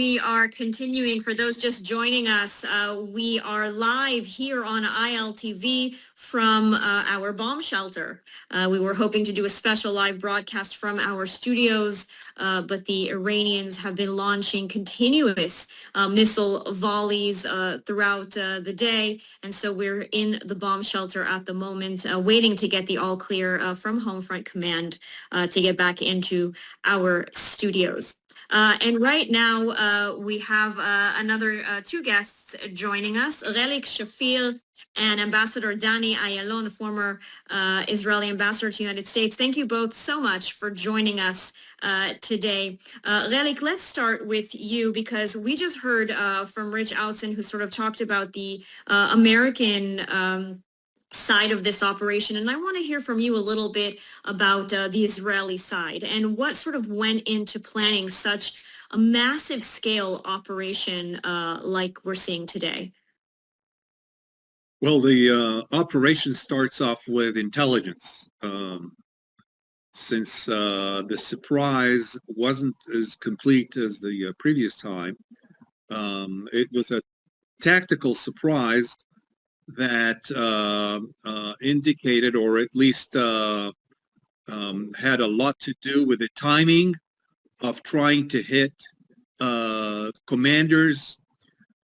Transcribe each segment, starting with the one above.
We are continuing. For those just joining us, we are live here on ILTV from our bomb shelter. We were hoping to do a special live broadcast from our studios, but the Iranians have been launching continuous missile volleys throughout the day. And so we're in the bomb shelter at the moment, waiting to get the all clear from Homefront Command to get back into our studios. And right now, we have another two guests joining us, Relik Shafir and Ambassador Dani Ayalon, the former Israeli ambassador to the United States. Thank you both so much for joining us today. Relik, let's start with you because we just heard from Rich Outzen, who sort of talked about the American side of this operation. And I want to hear from you a little bit about the Israeli side and what sort of went into planning such a massive scale operation like we're seeing today. Well, the operation starts off with intelligence. Since the surprise wasn't as complete as the previous time, it was a tactical surprise that indicated, or at least had a lot to do with the timing of trying to hit commanders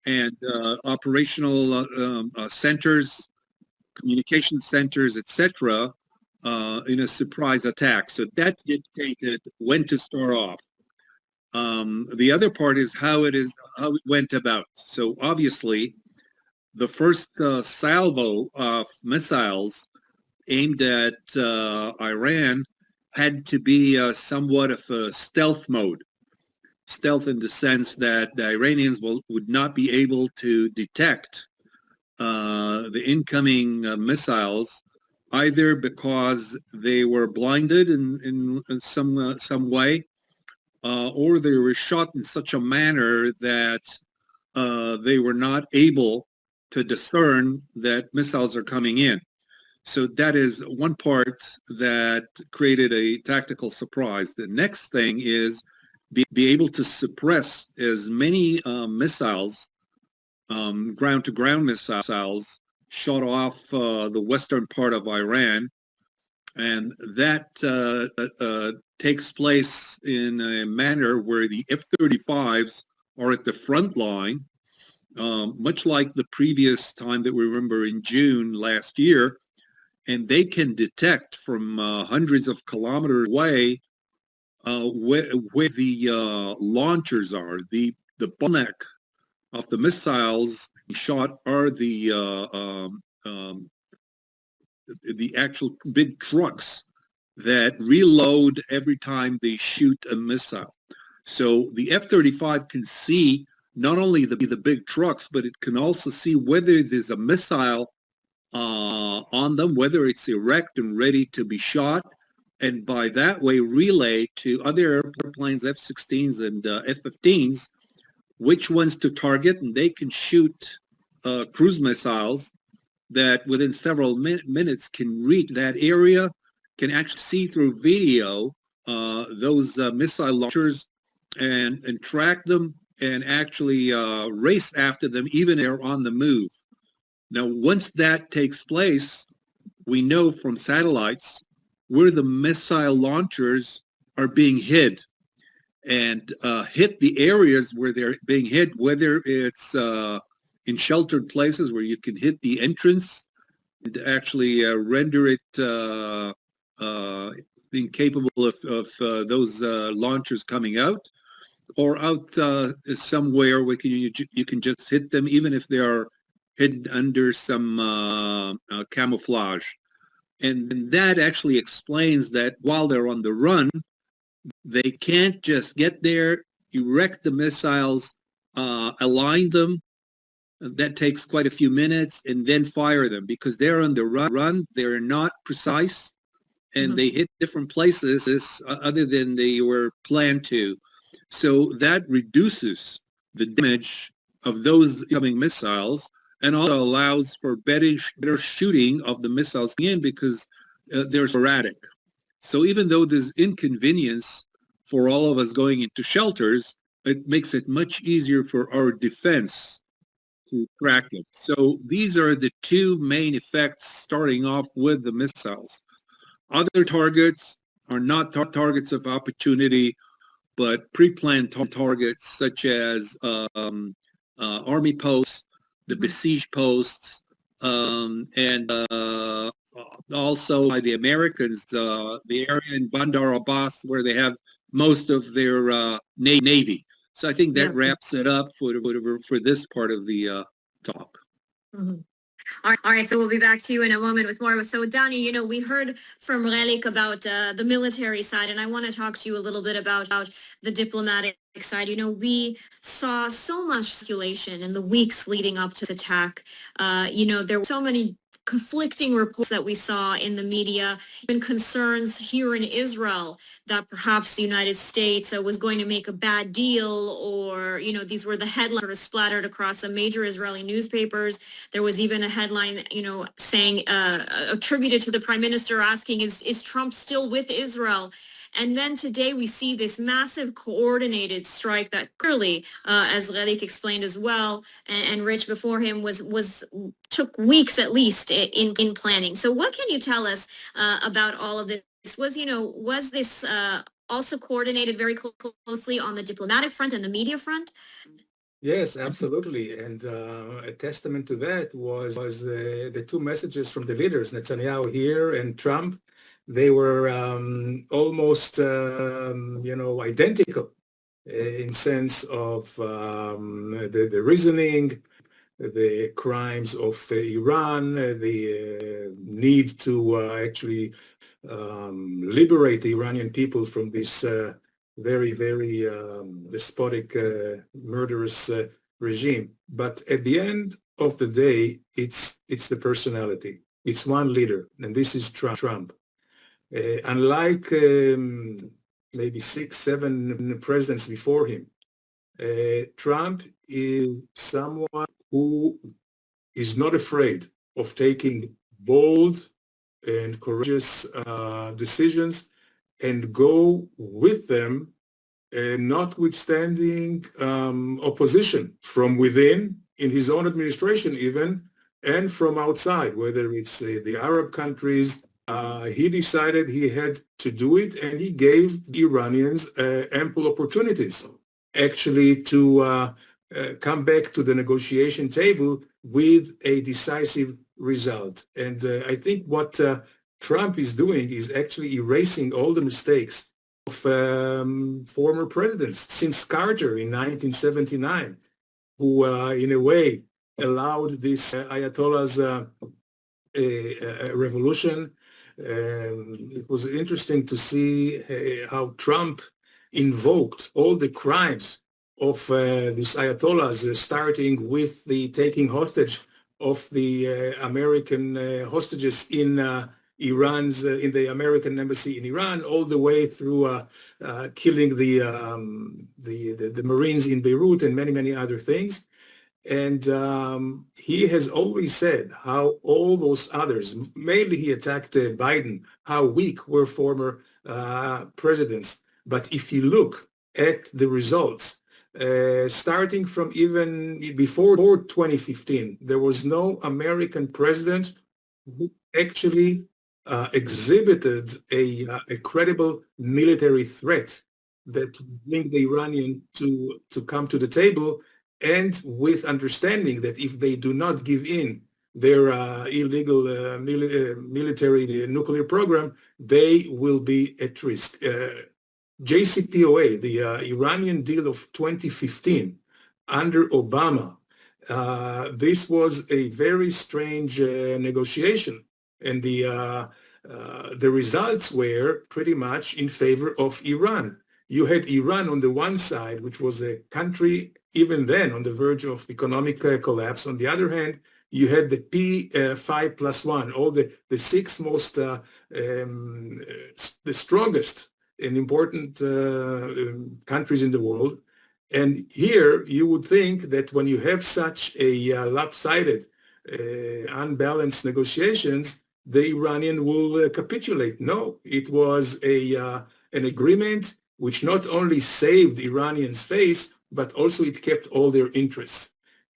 and operational centers, communication centers, etc., in a surprise attack. So that dictated when to start off. The other part is how it went about. So obviously, the first salvo of missiles aimed at Iran had to be somewhat of a stealth mode. Stealth in the sense that the Iranians would not be able to detect the incoming missiles, either because they were blinded in some way, or they were shot in such a manner that they were not able to discern that missiles are coming in. So that is one part that created a tactical surprise. The next thing is be able to suppress as many missiles, ground-to-ground missiles, shot off the western part of Iran. And that takes place in a manner where the F-35s are at the front line, much like the previous time that we remember in June last year, and they can detect from hundreds of kilometers away where the launchers are. The bottleneck of the missiles shot are the actual big trucks that reload every time they shoot a missile. So the F-35 can see not only the big trucks, but it can also see whether there's a missile on them, whether it's erect and ready to be shot, and by that way relay to other airplanes, F-16s and F-15s, which ones to target, and they can shoot cruise missiles that within several minutes can reach that area, can actually see through video those missile launchers and track them and actually race after them even if they're on the move. Now, once that takes place, we know from satellites where the missile launchers are being hid and hit the areas where they're being hit, whether it's in sheltered places where you can hit the entrance and actually render it incapable of those launchers coming out, or out somewhere where you can just hit them even if they are hidden under some camouflage. And that actually explains that while they're on the run, they can't just get there, erect the missiles, align them. That takes quite a few minutes, and then fire them because they're on the run. They're not precise, and they hit different places other than they were planned to. So that reduces the damage of those incoming missiles and also allows for better shooting of the missiles in because they're sporadic. So even though there's inconvenience for all of us going into shelters, it makes it much easier for our defense to track it. So these are the two main effects starting off with the missiles. Other targets are not targets of opportunity, but pre-planned targets such as army posts, the besieged posts, and also by the Americans, the area in Bandar Abbas where they have most of their navy. So I think that wraps it up for this part of the talk. Mm-hmm. All right, so we'll be back to you in a moment with more. So, Danny, we heard from Relik about the military side, and I want to talk to you a little bit about the diplomatic side. We saw so much speculation in the weeks leading up to the attack. There were so many conflicting reports that we saw in the media, even concerns here in Israel that perhaps the United States was going to make a bad deal, or, these were the headlines sort of splattered across the major Israeli newspapers. There was even a headline, saying, attributed to the prime minister asking, is Trump still with Israel? And then today we see this massive coordinated strike that clearly, as Relik explained as well, and Rich before him, took weeks at least in planning. So what can you tell us about all of this? Was this also coordinated very closely on the diplomatic front and the media front? Yes, absolutely. And a testament to that was the two messages from the leaders, Netanyahu here and Trump. They were almost, identical in sense of the reasoning, the crimes of Iran, the need to actually liberate the Iranian people from this very, very despotic, murderous regime. But at the end of the day, it's the personality. It's one leader, and this is Trump. Unlike maybe 6, 7 presidents before him, Trump is someone who is not afraid of taking bold and courageous decisions and go with them, notwithstanding opposition from within, in his own administration even, and from outside, whether it's the Arab countries. He decided he had to do it, and he gave the Iranians ample opportunities actually to come back to the negotiation table with a decisive result. And I think what Trump is doing is actually erasing all the mistakes of former presidents since Carter in 1979, who in a way allowed this Ayatollah's revolution. It was interesting to see how Trump invoked all the crimes of these Ayatollahs, starting with the taking hostage of the American hostages in Iran's in the American embassy in Iran, all the way through killing the Marines in Beirut and many other things. And he has always said how all those others, mainly he attacked Biden, how weak were former presidents. But if you look at the results, starting from even before 2015, there was no American president who actually exhibited a credible military threat that would bring the Iranian to come to the table, and with understanding that if they do not give in their illegal military nuclear program, they will be at risk. JCPOA, the Iranian deal of 2015 under Obama, this was a very strange negotiation, and the results were pretty much in favor of Iran. You had Iran on the one side, which was a country even then on the verge of economic collapse. On the other hand, you had the P5+1, all the 6 most, the strongest and important countries in the world. And here you would think that when you have such a lopsided, unbalanced negotiations, the Iranian will capitulate. No, it was an agreement which not only saved Iranians' face, but also it kept all their interests.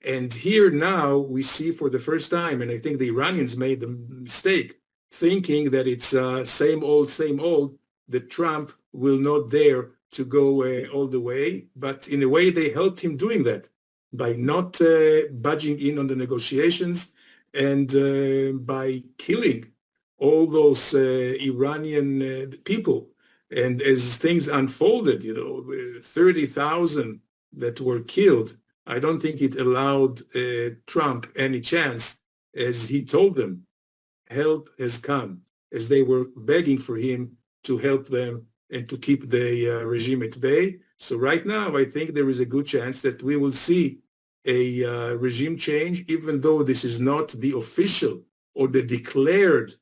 And here now we see for the first time, and I think the Iranians made the mistake, thinking that it's same old, that Trump will not dare to go all the way. But in a way, they helped him doing that by not budging in on the negotiations and by killing all those Iranian people. And as things unfolded, 30,000 that were killed, I don't think it allowed Trump any chance, as he told them, help has come, as they were begging for him to help them and to keep the regime at bay. So right now, I think there is a good chance that we will see a regime change, even though this is not the official or the declared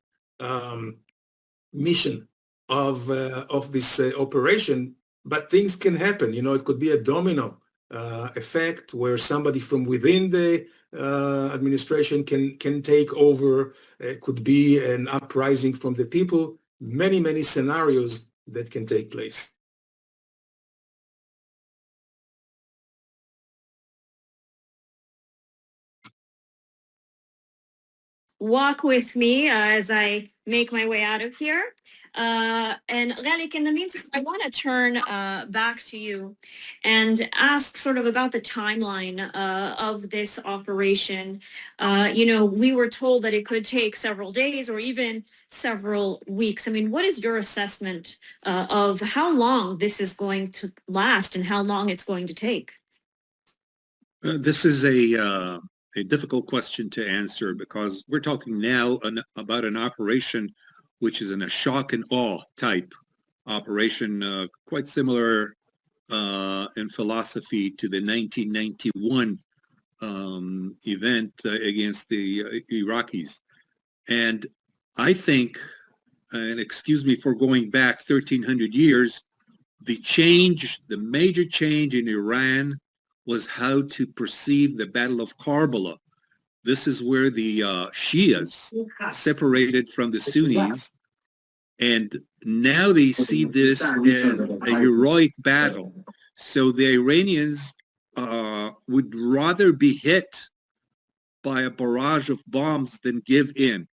mission of this operation, but things can happen. It could be a domino effect where somebody from within the administration can take over. It could be an uprising from the people. Many scenarios that can take place. Walk with me as I make my way out of here. And Relik, in the meantime, I want to turn back to you and ask sort of about the timeline of this operation. We were told that it could take several days or even several weeks. I mean, what is your assessment of how long this is going to last and how long it's going to take? This is a difficult question to answer because we're talking now about an operation which is in a shock and awe type operation, quite similar in philosophy to the 1991 event against the Iraqis. And I think, and excuse me for going back 1,300 years, the major change in Iran was how to perceive the Battle of Karbala. This is where the Shias separated from the Sunnis, and now they see this as a heroic battle. So the Iranians would rather be hit by a barrage of bombs than give in.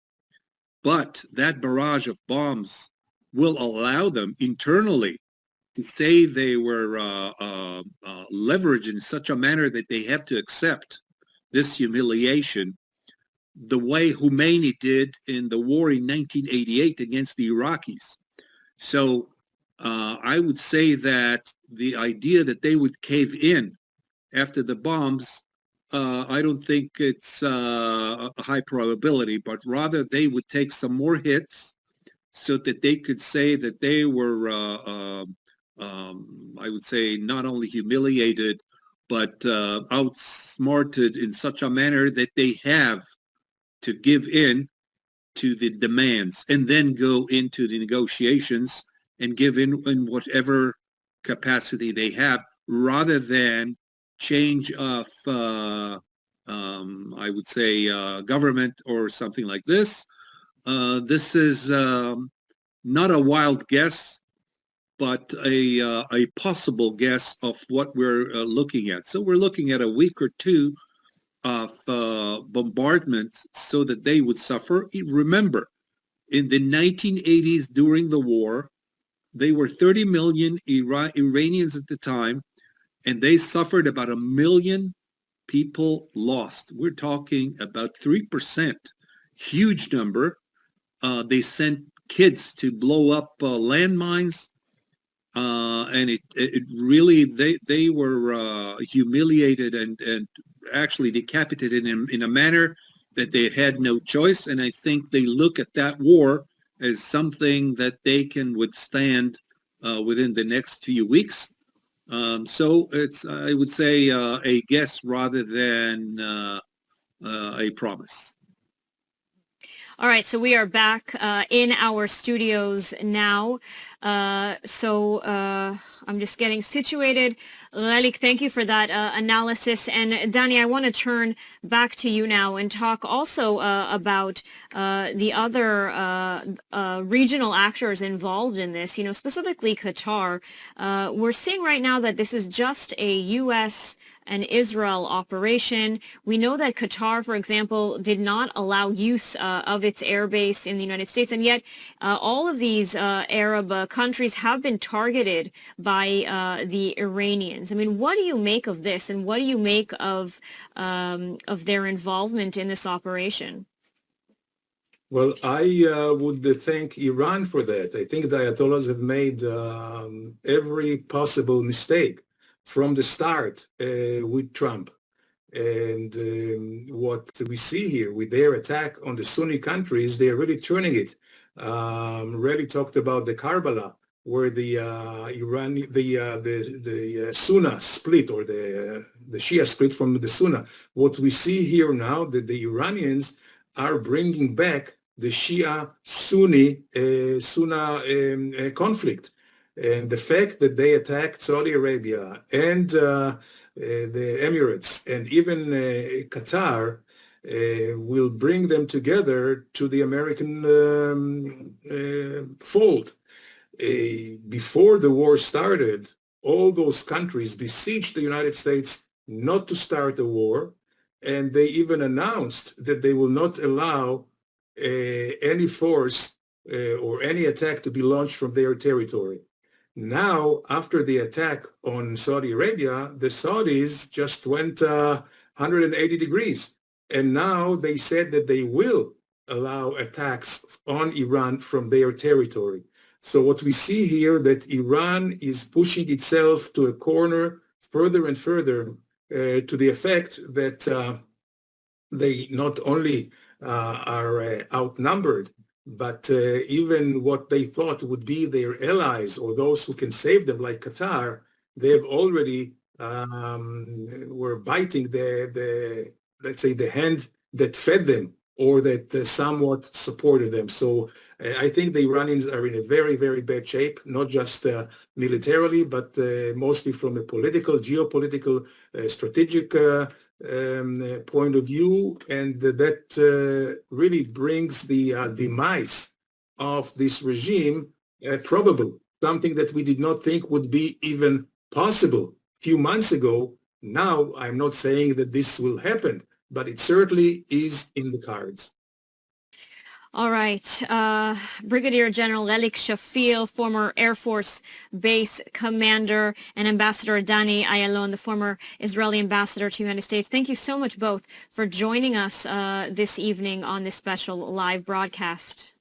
But that barrage of bombs will allow them internally to say they were leveraged in such a manner that they have to accept this humiliation the way Khomeini did in the war in 1988 against the Iraqis. So I would say that the idea that they would cave in after the bombs, I don't think it's a high probability, but rather they would take some more hits so that they could say that they were I would say not only humiliated, but outsmarted in such a manner that they have to give in to the demands and then go into the negotiations and give in whatever capacity they have, rather than change of, I would say, government or something like this. This is not a wild guess, but a possible guess of what we're looking at. So we're looking at a week or two of bombardment so that they would suffer. Remember, in the 1980s during the war, they were 30 million Iranians at the time, and they suffered about 1 million people lost. We're talking about 3%, huge number. They sent kids to blow up landmines. And it really, they were humiliated and actually decapitated in a manner that they had no choice. And I think they look at that war as something that they can withstand within the next few weeks. So it's, I would say, a guess rather than a promise. All right, so we are back in our studios now. I'm just getting situated. Relik, thank you for that analysis. And Danny, I want to turn back to you now and talk also about the other regional actors involved in this, specifically Qatar. We're seeing right now that this is just a U.S. and Israel operation. We know that Qatar, for example, did not allow use of its airbase in the United States, and yet all of these Arab countries have been targeted by the Iranians. I mean, what do you make of this, and what do you make of their involvement in this operation? Well, I would thank Iran for that. I think the Ayatollahs have made every possible mistake from the start with Trump. And what we see here with their attack on the Sunni countries, they are really turning it. Relik talked about the Karbala, where the Sunni split, or the Shia split from the Sunni. What we see here now, that the Iranians are bringing back the Shia-Sunni conflict. And the fact that they attacked Saudi Arabia and the Emirates and even Qatar will bring them together to the American fold. Before the war started, all those countries besieged the United States not to start a war, and they even announced that they will not allow any force or any attack to be launched from their territory. Now, after the attack on Saudi Arabia, the Saudis just went 180 degrees. And now they said that they will allow attacks on Iran from their territory. So what we see here, that Iran is pushing itself to a corner further and further to the effect that they not only are outnumbered, but even what they thought would be their allies or those who can save them, like Qatar, they have already were biting the let's say the hand that fed them, or that somewhat supported them. So I think the Iranians are in a very, very bad shape, not just militarily, but mostly from a political, geopolitical, strategic point of view, and that really brings the demise of this regime probable, something that we did not think would be even possible a few months ago. Now, I'm not saying that this will happen, but it certainly is in the cards. All right. Brigadier General Relik Shafir, former Air Force Base commander, and Ambassador Dani Ayalon, the former Israeli ambassador to the United States. Thank you so much both for joining us this evening on this special live broadcast.